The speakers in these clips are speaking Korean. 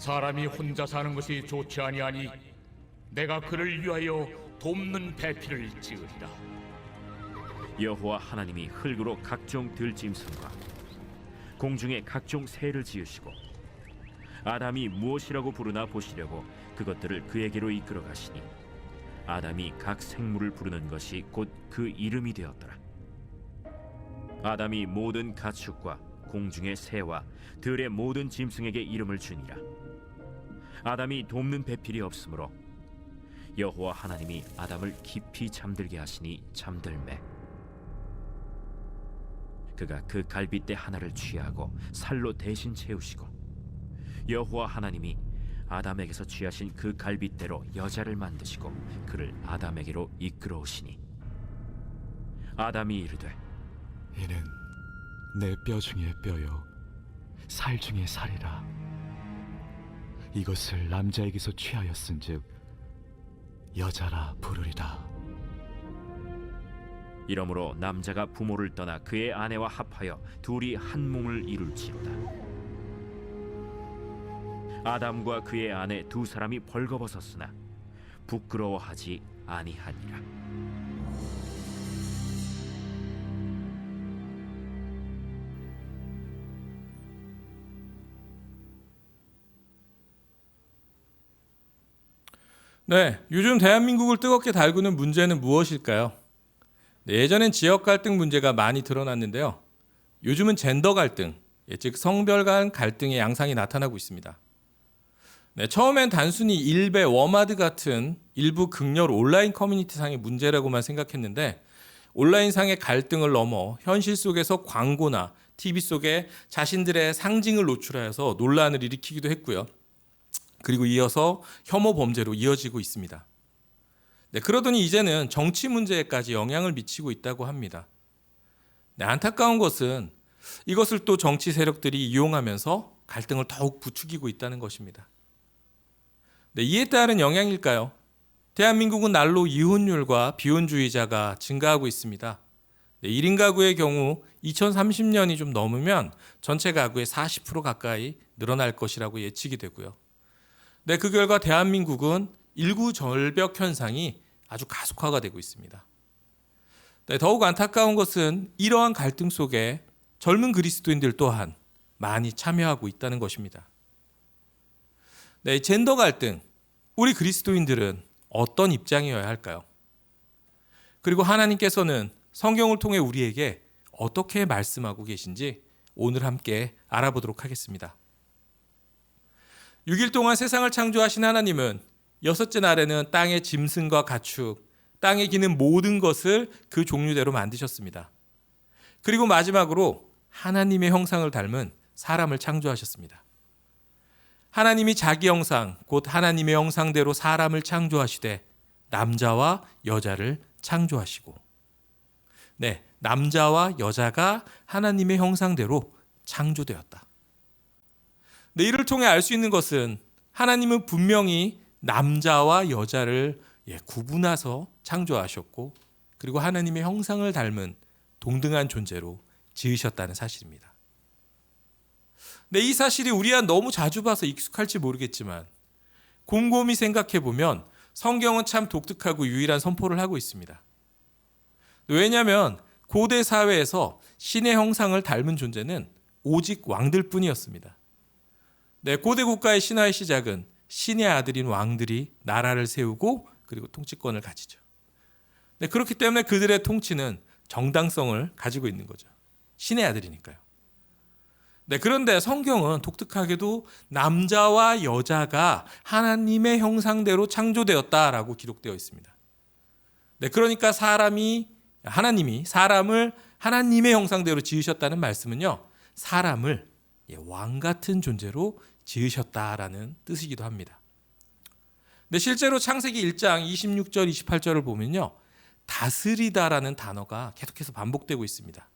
사람이 혼자 사는 것이 좋지 아니하니 내가 그를 위하여 돕는 배필을 지으리라. 여호와 하나님이 흙으로 각종 들짐승과 공중의 각종 새를 지으시고 아담이 무엇이라고 부르나 보시려고 그것들을 그에게로 이끌어 가시니 아담이 각 생물을 부르는 것이 곧 그 이름이 되었더라. 아담이 모든 가축과 공중의 새와 들의 모든 짐승에게 이름을 주니라. 아담이 돕는 배필이 없으므로 여호와 하나님이 아담을 깊이 잠들게 하시니 잠들매 그가 그 갈빗대 하나를 취하고 살로 대신 채우시고 여호와 하나님이 아담에게서 취하신 그 갈빗대로 여자를 만드시고 그를 아담에게로 이끌어오시니 아담이 이르되 이는 내 뼈 중에 뼈요 살 중에 살이라. 이것을 남자에게서 취하였은즉 여자라 부르리라. 이러므로 남자가 부모를 떠나 그의 아내와 합하여 둘이 한 몸을 이룰지로다. 아담과 그의 아내 두 사람이 벌거벗었으나 부끄러워하지 아니하니라. 네, 요즘 대한민국을 뜨겁게 달구는 문제는 무엇일까요? 네, 예전엔 지역 갈등 문제가 많이 드러났는데요. 요즘은 젠더 갈등, 즉 성별 간 갈등의 양상이 나타나고 있습니다. 네, 처음엔 단순히 일베, 워마드 같은 일부 극렬 온라인 커뮤니티상의 문제라고만 생각했는데 온라인상의 갈등을 넘어 현실 속에서 광고나 TV 속에 자신들의 상징을 노출하여서 논란을 일으키기도 했고요. 그리고 이어서 혐오 범죄로 이어지고 있습니다. 네, 그러더니 이제는 정치 문제에까지 영향을 미치고 있다고 합니다. 네, 안타까운 것은 이것을 또 정치 세력들이 이용하면서 갈등을 더욱 부추기고 있다는 것입니다. 네, 이에 따른 영향일까요? 대한민국은 날로 이혼율과 비혼주의자가 증가하고 있습니다. 네, 1인 가구의 경우 2030년이 좀 넘으면 전체 가구의 40% 가까이 늘어날 것이라고 예측이 되고요. 네, 그 결과 대한민국은 일구 절벽 현상이 아주 가속화가 되고 있습니다. 네, 더욱 안타까운 것은 이러한 갈등 속에 젊은 그리스도인들 또한 많이 참여하고 있다는 것입니다. 네, 젠더 갈등, 우리 그리스도인들은 어떤 입장이어야 할까요? 그리고 하나님께서는 성경을 통해 우리에게 어떻게 말씀하고 계신지 오늘 함께 알아보도록 하겠습니다. 6일 동안 세상을 창조하신 하나님은 여섯째 날에는 땅의 짐승과 가축, 땅에 기는 모든 것을 그 종류대로 만드셨습니다. 그리고 마지막으로 하나님의 형상을 닮은 사람을 창조하셨습니다. 하나님이 자기 형상, 곧 하나님의 형상대로 사람을 창조하시되 남자와 여자를 창조하시고, 네, 남자와 여자가 하나님의 형상대로 창조되었다. 네, 이를 통해 알 수 있는 것은 하나님은 분명히 남자와 여자를 구분해서 창조하셨고 그리고 하나님의 형상을 닮은 동등한 존재로 지으셨다는 사실입니다. 네, 이 사실이 우리야 너무 자주 봐서 익숙할지 모르겠지만 곰곰이 생각해 보면 성경은 참 독특하고 유일한 선포를 하고 있습니다. 왜냐하면 고대 사회에서 신의 형상을 닮은 존재는 오직 왕들뿐이었습니다. 네, 고대 국가의 신화의 시작은 신의 아들인 왕들이 나라를 세우고 그리고 통치권을 가지죠. 네, 그렇기 때문에 그들의 통치는 정당성을 가지고 있는 거죠. 신의 아들이니까요. 네, 그런데 성경은 독특하게도 남자와 여자가 하나님의 형상대로 창조되었다라고 기록되어 있습니다. 네, 그러니까 하나님이 사람을 하나님의 형상대로 지으셨다는 말씀은요, 사람을 왕 같은 존재로 지으셨다라는 뜻이기도 합니다. 근데 실제로 창세기 1장 26절 28절을 보면요, 다스리다라는 단어가 계속해서 반복되고 있습니다.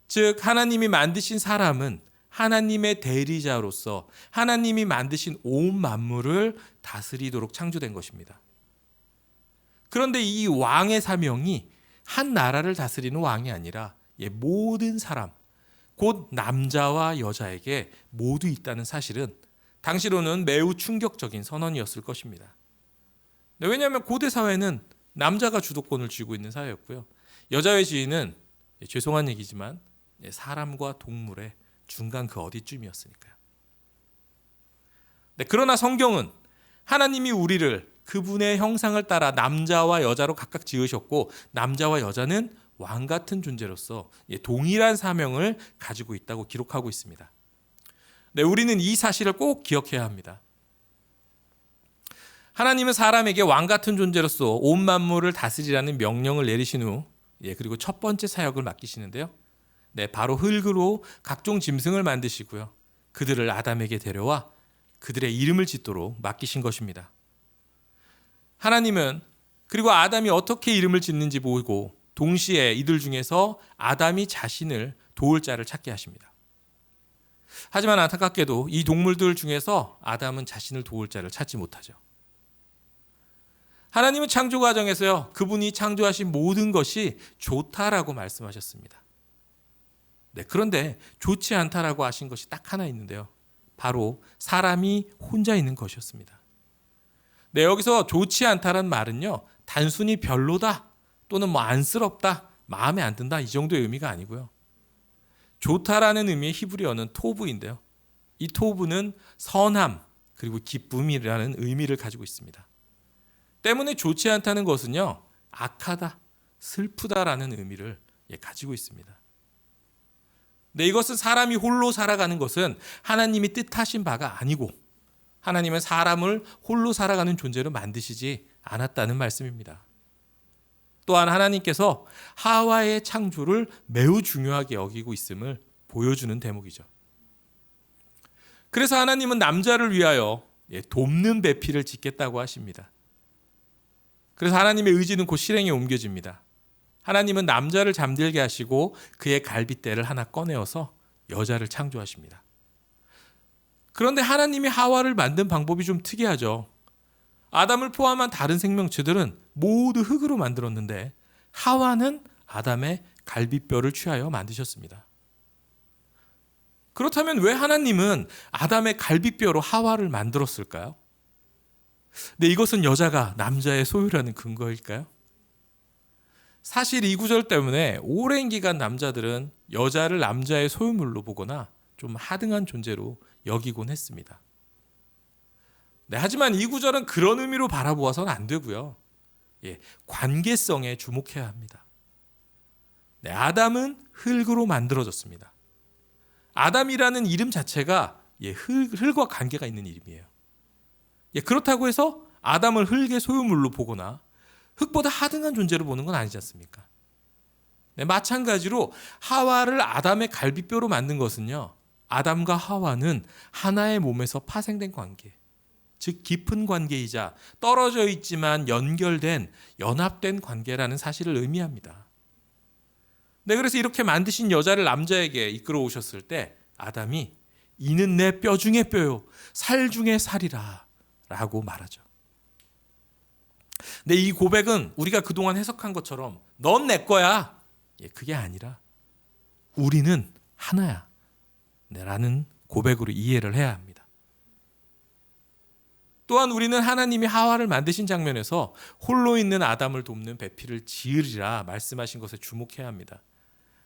즉 하나님이 만드신 사람은 하나님의 대리자로서 하나님이 만드신 온 만물을 다스리도록 창조된 것입니다. 그런데 이 왕의 사명이 한 나라를 다스리는 왕이 아니라 모든 사람, 곧 남자와 여자에게 모두 있다는 사실은 당시로는 매우 충격적인 선언이었을 것입니다. 네, 왜냐하면 고대 사회는 남자가 주도권을 쥐고 있는 사회였고요. 여자의 지위는 죄송한 얘기지만 사람과 동물의 중간 그 어디쯤이었으니까요. 네, 그러나 성경은 하나님이 우리를 그분의 형상을 따라 남자와 여자로 각각 지으셨고 남자와 여자는 왕 같은 존재로서 동일한 사명을 가지고 있다고 기록하고 있습니다. 네, 우리는 이 사실을 꼭 기억해야 합니다. 하나님은 사람에게 왕 같은 존재로서 온 만물을 다스리라는 명령을 내리신 후 그리고 첫 번째 사역을 맡기시는데요. 네, 바로 흙으로 각종 짐승을 만드시고요. 그들을 아담에게 데려와 그들의 이름을 짓도록 맡기신 것입니다. 하나님은 그리고 아담이 어떻게 이름을 짓는지 보고 동시에 이들 중에서 아담이 자신을 도울 자를 찾게 하십니다. 하지만 안타깝게도 이 동물들 중에서 아담은 자신을 도울 자를 찾지 못하죠. 하나님은 창조 과정에서요, 그분이 창조하신 모든 것이 좋다라고 말씀하셨습니다. 네, 그런데 좋지 않다라고 하신 것이 딱 하나 있는데요. 바로 사람이 혼자 있는 것이었습니다. 네, 여기서 좋지 않다는 말은요, 단순히 별로다 또는 안쓰럽다, 마음에 안 든다 이 정도의 의미가 아니고요. 좋다라는 의미의 히브리어는 토브인데요. 이 토브는 선함 그리고 기쁨이라는 의미를 가지고 있습니다. 때문에 좋지 않다는 것은요, 악하다, 슬프다라는 의미를 가지고 있습니다. 네, 이것은 사람이 홀로 살아가는 것은 하나님이 뜻하신 바가 아니고 하나님은 사람을 홀로 살아가는 존재로 만드시지 않았다는 말씀입니다. 또한 하나님께서 하와의 창조를 매우 중요하게 여기고 있음을 보여주는 대목이죠. 그래서 하나님은 남자를 위하여 돕는 배필을 짓겠다고 하십니다. 그래서 하나님의 의지는 곧 실행에 옮겨집니다. 하나님은 남자를 잠들게 하시고 그의 갈빗대를 하나 꺼내어서 여자를 창조하십니다. 그런데 하나님이 하와를 만든 방법이 좀 특이하죠. 아담을 포함한 다른 생명체들은 모두 흙으로 만들었는데 하와는 아담의 갈빗뼈를 취하여 만드셨습니다. 그렇다면 왜 하나님은 아담의 갈빗뼈로 하와를 만들었을까요? 네, 이것은 여자가 남자의 소유라는 근거일까요? 사실 이 구절 때문에 오랜 기간 남자들은 여자를 남자의 소유물로 보거나 좀 하등한 존재로 여기곤 했습니다. 네, 하지만 이 구절은 그런 의미로 바라보아서는 안 되고요. 관계성에 주목해야 합니다. 네, 아담은 흙으로 만들어졌습니다. 아담이라는 이름 자체가 흙과 관계가 있는 이름이에요. 그렇다고 해서 아담을 흙의 소유물로 보거나 흙보다 하등한 존재로 보는 건 아니지 않습니까? 네, 마찬가지로 하와를 아담의 갈빗뼈로 만든 것은요, 아담과 하와는 하나의 몸에서 파생된 관계, 즉 깊은 관계이자 떨어져 있지만 연결된, 연합된 관계라는 사실을 의미합니다. 네, 그래서 이렇게 만드신 여자를 남자에게 이끌어 오셨을 때 아담이 이는 내 뼈 중에 뼈요, 살 중에 살이라 라고 말하죠. 근데 이 고백은 우리가 그동안 해석한 것처럼 넌 내 거야, 그게 아니라 우리는 하나야 라는 고백으로 이해를 해야 합니다. 또한 우리는 하나님이 하와를 만드신 장면에서 홀로 있는 아담을 돕는 배필을 지으리라 말씀하신 것에 주목해야 합니다.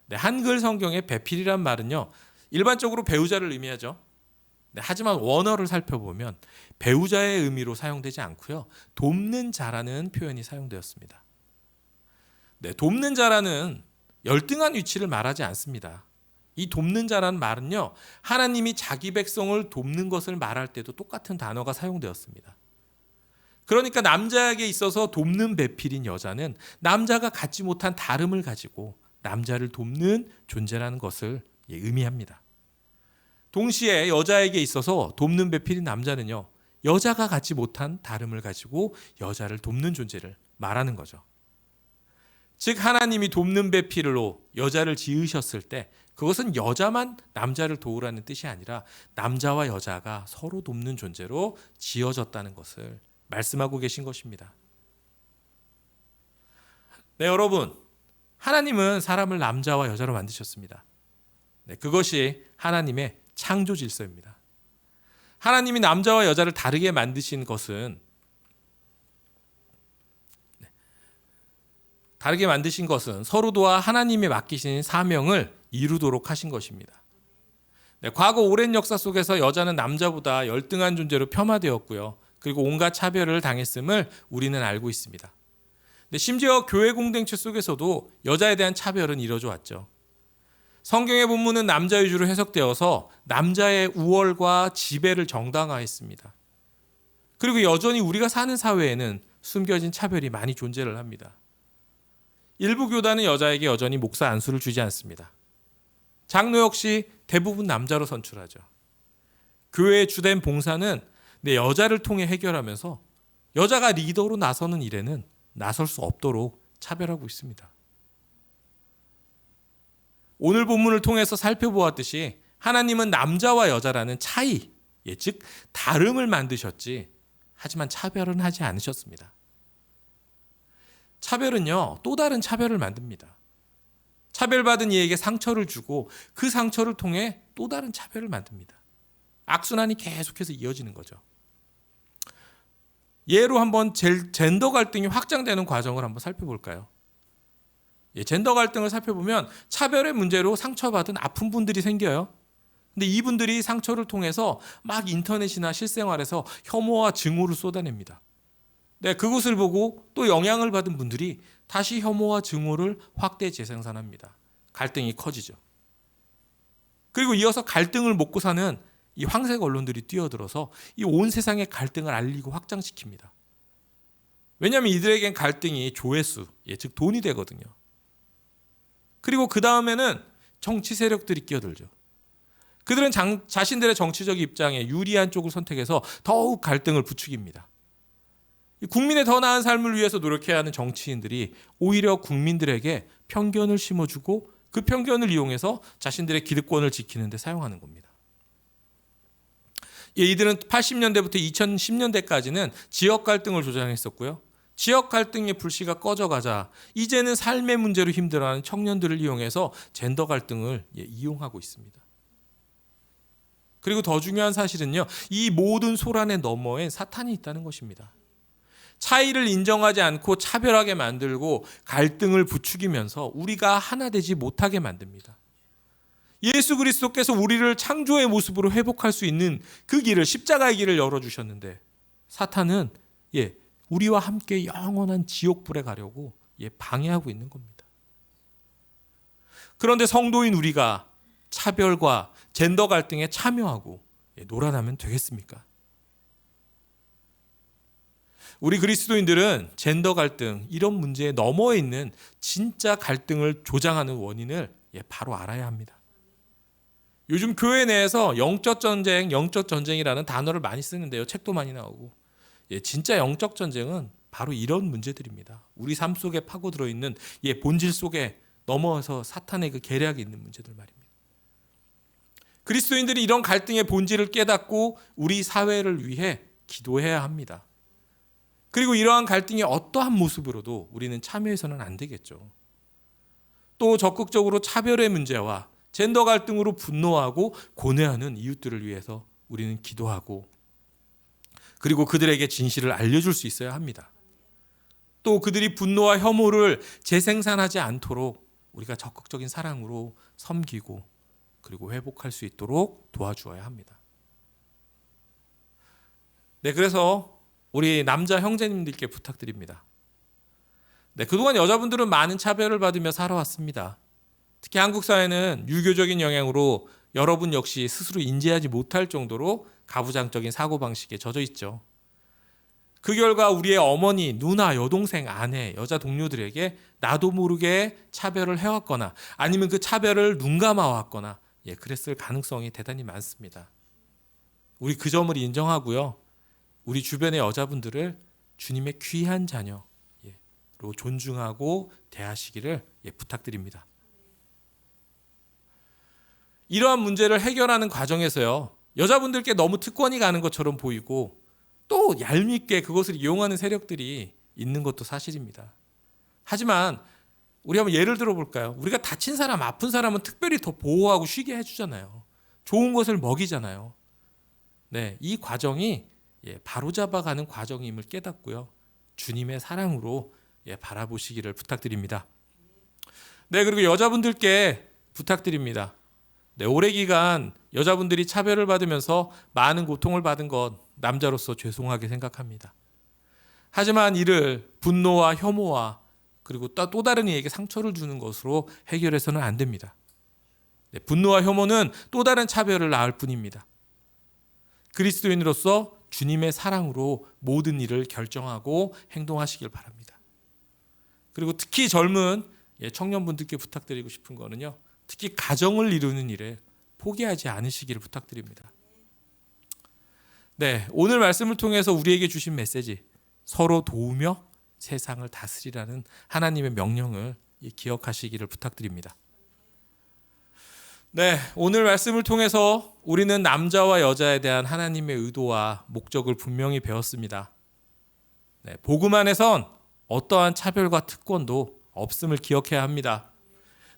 네, 한글 성경의 배필이란 말은요, 일반적으로 배우자를 의미하죠. 네, 하지만 원어를 살펴보면 배우자의 의미로 사용되지 않고요, 돕는 자라는 표현이 사용되었습니다. 네, 돕는 자라는 열등한 위치를 말하지 않습니다. 이 돕는 자라는 말은요, 하나님이 자기 백성을 돕는 것을 말할 때도 똑같은 단어가 사용되었습니다. 그러니까 남자에게 있어서 돕는 배필인 여자는 남자가 갖지 못한 다름을 가지고 남자를 돕는 존재라는 것을 의미합니다. 동시에 여자에게 있어서 돕는 배필인 남자는요, 여자가 갖지 못한 다름을 가지고 여자를 돕는 존재를 말하는 거죠. 즉 하나님이 돕는 배필로 여자를 지으셨을 때 그것은 여자만 남자를 도우라는 뜻이 아니라 남자와 여자가 서로 돕는 존재로 지어졌다는 것을 말씀하고 계신 것입니다. 네, 여러분, 하나님은 사람을 남자와 여자로 만드셨습니다. 네, 그것이 하나님의 창조 질서입니다. 하나님이 남자와 여자를 다르게 만드신 것은 서로 도와 하나님이 맡기신 사명을 이루도록 하신 것입니다. 과거 오랜 역사 속에서 여자는 남자보다 열등한 존재로 폄하되었고요. 그리고 온갖 차별을 당했음을 우리는 알고 있습니다. 심지어 교회 공동체 속에서도 여자에 대한 차별은 이뤄져 왔죠. 성경의 본문은 남자 위주로 해석되어서 남자의 우월과 지배를 정당화했습니다. 그리고 여전히 우리가 사는 사회에는 숨겨진 차별이 많이 존재를 합니다. 일부 교단은 여자에게 여전히 목사 안수를 주지 않습니다. 장로 역시 대부분 남자로 선출하죠. 교회의 주된 봉사는 내 여자를 통해 해결하면서 여자가 리더로 나서는 일에는 나설 수 없도록 차별하고 있습니다. 오늘 본문을 통해서 살펴보았듯이 하나님은 남자와 여자라는 차이, 즉 다름을 만드셨지, 하지만 차별은 하지 않으셨습니다. 차별은요, 또 다른 차별을 만듭니다. 차별받은 이에게 상처를 주고 그 상처를 통해 또 다른 차별을 만듭니다. 악순환이 계속해서 이어지는 거죠. 예로 한번 젠더 갈등이 확장되는 과정을 한번 살펴볼까요? 젠더 갈등을 살펴보면 차별의 문제로 상처받은 아픈 분들이 생겨요. 근데 이분들이 상처를 통해서 막 인터넷이나 실생활에서 혐오와 증오를 쏟아냅니다. 그것을 보고 또 영향을 받은 분들이 다시 혐오와 증오를 확대 재생산합니다. 갈등이 커지죠. 그리고 이어서 갈등을 먹고 사는 이 황색 언론들이 뛰어들어서 이 온 세상의 갈등을 알리고 확장시킵니다. 왜냐하면 이들에겐 갈등이 조회수, 즉 돈이 되거든요. 그리고 그 다음에는 정치 세력들이 끼어들죠. 그들은 자신들의 정치적 입장에 유리한 쪽을 선택해서 더욱 갈등을 부추깁니다. 국민의 더 나은 삶을 위해서 노력해야 하는 정치인들이 오히려 국민들에게 편견을 심어주고 그 편견을 이용해서 자신들의 기득권을 지키는 데 사용하는 겁니다. 이들은 80년대부터 2010년대까지는 지역 갈등을 조장했었고요. 지역 갈등의 불씨가 꺼져가자 이제는 삶의 문제로 힘들어하는 청년들을 이용해서 젠더 갈등을 이용하고 있습니다. 그리고 더 중요한 사실은요, 이 모든 소란의 너머에 사탄이 있다는 것입니다. 차이를 인정하지 않고 차별하게 만들고 갈등을 부추기면서 우리가 하나 되지 못하게 만듭니다. 예수 그리스도께서 우리를 창조의 모습으로 회복할 수 있는 그 길을, 십자가의 길을 열어주셨는데 사탄은 우리와 함께 영원한 지옥불에 가려고 방해하고 있는 겁니다. 그런데 성도인 우리가 차별과 젠더 갈등에 참여하고 놀아나면 되겠습니까? 우리 그리스도인들은 젠더 갈등, 이런 문제에 너머에 있는 진짜 갈등을 조장하는 원인을 바로 알아야 합니다. 요즘 교회 내에서 영적 전쟁이라는 단어를 많이 쓰는데요. 책도 많이 나오고. 진짜 영적 전쟁은 바로 이런 문제들입니다. 우리 삶 속에 파고들어 있는 본질 속에 넘어서 사탄의 그 계략이 있는 문제들 말입니다. 그리스도인들이 이런 갈등의 본질을 깨닫고 우리 사회를 위해 기도해야 합니다. 그리고 이러한 갈등이 어떠한 모습으로도 우리는 참여해서는 안 되겠죠. 또 적극적으로 차별의 문제와 젠더 갈등으로 분노하고 고뇌하는 이웃들을 위해서 우리는 기도하고, 그리고 그들에게 진실을 알려줄 수 있어야 합니다. 또 그들이 분노와 혐오를 재생산하지 않도록 우리가 적극적인 사랑으로 섬기고 그리고 회복할 수 있도록 도와주어야 합니다. 그래서 우리 남자 형제님들께 부탁드립니다. 그동안 여자분들은 많은 차별을 받으며 살아왔습니다. 특히 한국 사회는 유교적인 영향으로 여러분 역시 스스로 인지하지 못할 정도로 가부장적인 사고방식에 젖어 있죠. 그 결과 우리의 어머니, 누나, 여동생, 아내, 여자 동료들에게 나도 모르게 차별을 해왔거나 아니면 그 차별을 눈감아왔거나 그랬을 가능성이 대단히 많습니다. 우리 그 점을 인정하고요. 우리 주변의 여자분들을 주님의 귀한 자녀로 존중하고 대하시기를 부탁드립니다. 이러한 문제를 해결하는 과정에서요, 여자분들께 너무 특권이 가는 것처럼 보이고 또 얄밉게 그것을 이용하는 세력들이 있는 것도 사실입니다. 하지만 우리 한번 예를 들어볼까요? 우리가 다친 사람, 아픈 사람은 특별히 더 보호하고 쉬게 해주잖아요. 좋은 것을 먹이잖아요. 네, 이 과정이 바로잡아가는 과정임을 깨닫고요. 주님의 사랑으로 바라보시기를 부탁드립니다. 네, 그리고 여자분들께 부탁드립니다. 네, 오래 기간 여자분들이 차별을 받으면서 많은 고통을 받은 것 남자로서 죄송하게 생각합니다. 하지만 이를 분노와 혐오와 그리고 또 다른 이에게 상처를 주는 것으로 해결해서는 안 됩니다. 네, 분노와 혐오는 또 다른 차별을 낳을 뿐입니다. 그리스도인으로서 주님의 사랑으로 모든 일을 결정하고 행동하시길 바랍니다. 그리고 특히 젊은 청년분들께 부탁드리고 싶은 거는요. 특히 가정을 이루는 일에 포기하지 않으시기를 부탁드립니다. 네, 오늘 말씀을 통해서 우리에게 주신 메시지, 서로 도우며 세상을 다스리라는 하나님의 명령을 기억하시기를 부탁드립니다. 네, 오늘 말씀을 통해서 우리는 남자와 여자에 대한 하나님의 의도와 목적을 분명히 배웠습니다. 네, 복음 안에선 어떠한 차별과 특권도 없음을 기억해야 합니다.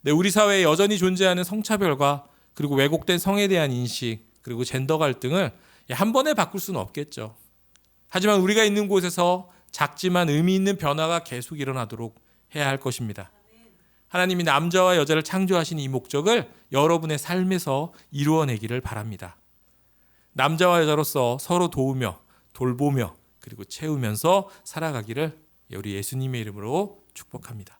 네, 우리 사회에 여전히 존재하는 성차별과 그리고 왜곡된 성에 대한 인식 그리고 젠더 갈등을 한 번에 바꿀 수는 없겠죠. 하지만 우리가 있는 곳에서 작지만 의미 있는 변화가 계속 일어나도록 해야 할 것입니다. 하나님이 남자와 여자를 창조하신 이 목적을 여러분의 삶에서 이루어내기를 바랍니다. 남자와 여자로서 서로 도우며 돌보며 그리고 채우면서 살아가기를 우리 예수님의 이름으로 축복합니다.